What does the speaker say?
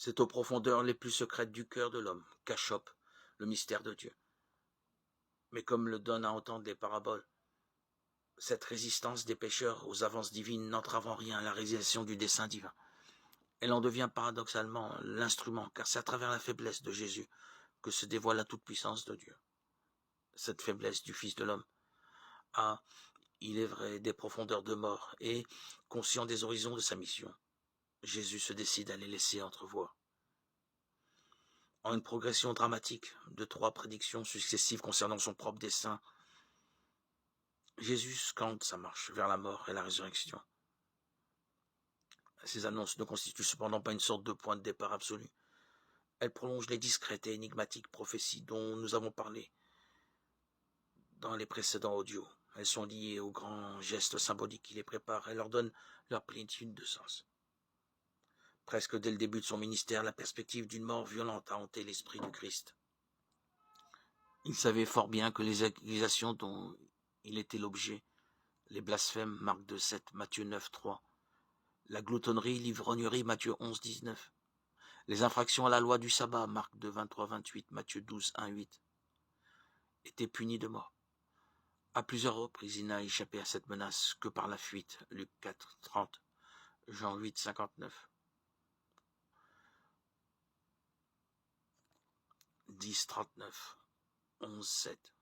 C'est aux profondeurs les plus secrètes du cœur de l'homme qu'achoppe le mystère de Dieu. Mais comme le donnent à entendre les paraboles, cette résistance des pécheurs aux avances divines n'entrave en rien à la réalisation du dessein divin. Elle en devient paradoxalement l'instrument, car c'est à travers la faiblesse de Jésus que se dévoile la toute-puissance de Dieu. Cette faiblesse du Fils de l'homme a, il est vrai, des profondeurs de mort, et, conscient des horizons de sa mission, Jésus se décide à les laisser entrevoir. En une progression dramatique de 3 prédictions successives concernant son propre dessein, Jésus scande sa marche vers la mort et la résurrection. Ces annonces ne constituent cependant pas une sorte de point de départ absolu. Elles prolongent les discrètes et énigmatiques prophéties dont nous avons parlé dans les précédents audios. Elles sont liées aux grands gestes symboliques qui les préparent et leur donnent leur plénitude de sens. Presque dès le début de son ministère, la perspective d'une mort violente a hanté l'esprit du Christ. Il savait fort bien que les accusations dont il était l'objet, les blasphèmes, Marc 2,7, Matthieu 9,3, la gloutonnerie, l'ivrognerie, Matthieu 11,19, les infractions à la loi du sabbat, Marc 2, 23-28, Matthieu 12, 1-8, étaient punis de mort. À plusieurs reprises, il n'a échappé à cette menace que par la fuite, Luc 4, 30, Jean 8, 59, 10, 39, 11, 7.